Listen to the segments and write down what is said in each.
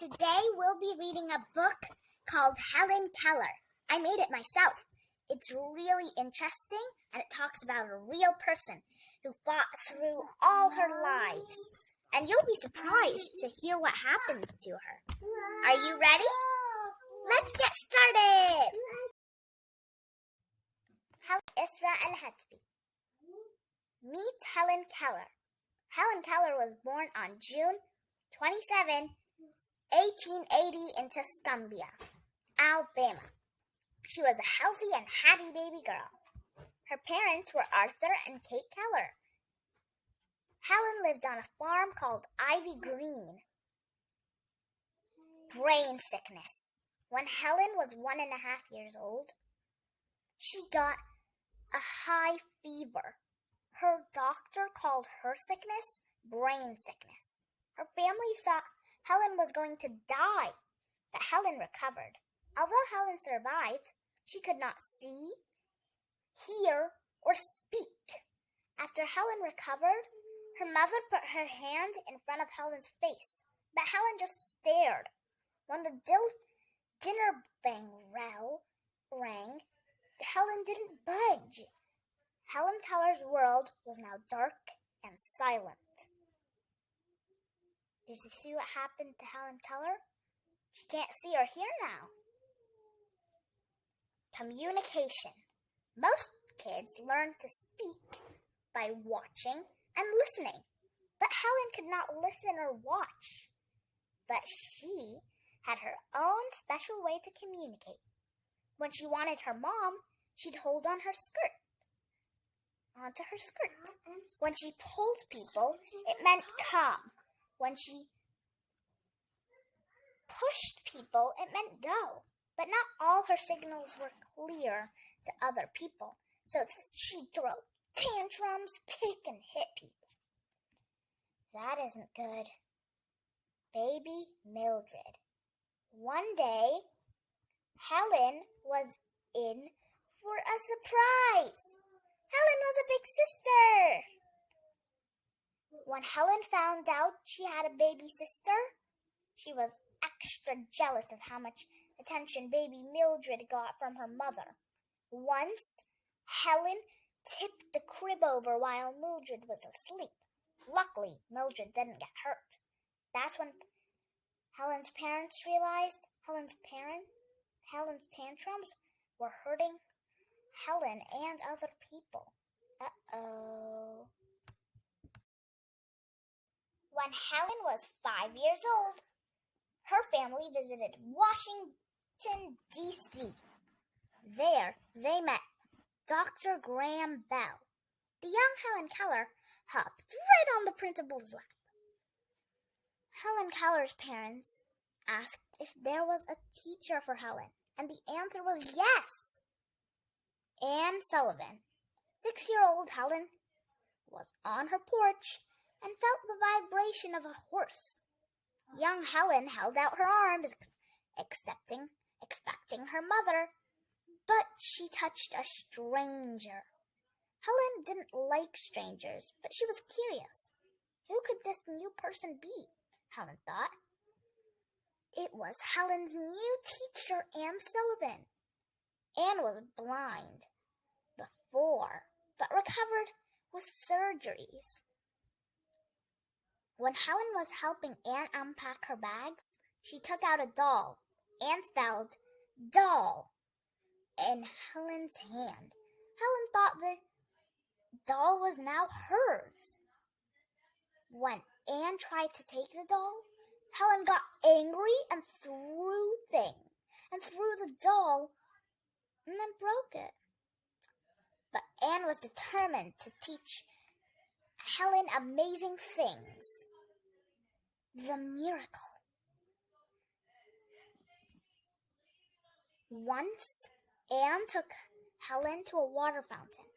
Today we'll be reading a book called Helen Keller. I made it myself. It's really interesting and it talks about a real person who fought through all her lives. And you'll be surprised to hear what happened to her. Are you ready? Let's get started! Isra al-Hatbi. Meet Helen Keller. Helen Keller was born on June 27, 1880 in Tuscumbia, Alabama. She was a healthy and happy baby girl. Her parents were Arthur and Kate Keller. Helen lived on a farm called Ivy Green. Brain sickness. When Helen was 1.5 years old, she got a high fever. Her doctor called her sickness brain sickness. Her family thought Helen was going to die, but Helen recovered. Although Helen survived, she could not see, hear, or speak. After Helen recovered, her mother put her hand in front of Helen's face, but Helen just stared. When the dinner bell rang, Helen didn't budge. Helen Keller's world was now dark and silent. Did you see what happened to Helen Keller? She can't see or hear now. Communication. Most kids learn to speak by watching and listening, but Helen could not listen or watch. But she had her own special way to communicate. When she wanted her mom, she'd hold on her skirt. Onto her skirt. When she pulled people, it meant come. When she pushed people, it meant go. But not all her signals were clear to other people, so she'd throw tantrums, kick, and hit people. That isn't good. Baby Mildred. One day, Helen was in for a surprise. Helen was a big sister. When Helen found out she had a baby sister, she was extra jealous of how much attention baby Mildred got from her mother. Once, Helen tipped the crib over while Mildred was asleep. Luckily, Mildred didn't get hurt. That's when Helen's parents realized Helen's tantrums were hurting Helen and other people. Uh-oh. When Helen was 5 years old, her family visited Washington, D.C. There, they met Dr. Graham Bell. The young Helen Keller hopped right on the principal's lap. Helen Keller's parents asked if there was a teacher for Helen, and the answer was yes. Anne Sullivan, 6-year-old Helen, was on her porch and felt the vibration of a horse. Young Helen held out her arms, expecting her mother, but she touched a stranger. Helen didn't like strangers, but she was curious. Who could this new person be? Helen thought. It was Helen's new teacher, Anne Sullivan. Anne was blind before, but recovered with surgeries. When Helen was helping Anne unpack her bags, she took out a doll. Anne spelled doll in Helen's hand. Helen thought the doll was now hers. When Anne tried to take the doll, Helen got angry and threw the doll and then broke it. But Anne was determined to teach Helen amazing things. The miracle. Once, Anne took Helen to a water fountain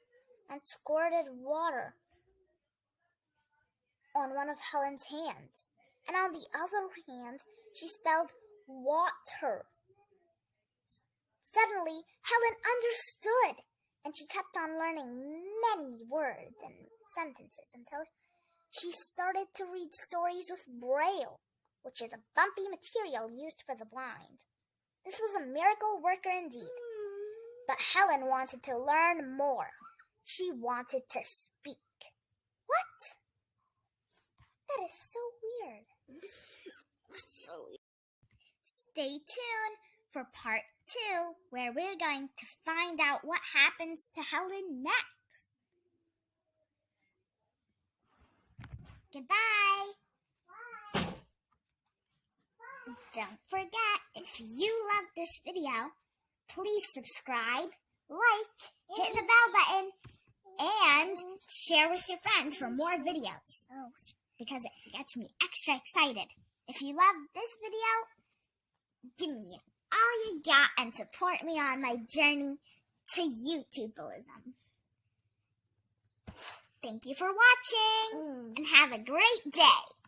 and squirted water on one of Helen's hands, and on the other hand, she spelled water. Suddenly, Helen understood, and she kept on learning many words and sentences until she started to read stories with Braille. which is a bumpy material used for the blind. This was a miracle worker indeed. But Helen wanted to learn more. She wanted to speak. What? That is so weird. So weird. Stay tuned for part 2, where we're going to find out what happens to Helen next. Goodbye. Bye. Don't forget, if you love this video, please subscribe, like, hit the bell button, and share with your friends for more videos. Because it gets me extra excited. If you love this video, give me all you got and support me on my journey to YouTubeism. Thank you for watching and have a great day.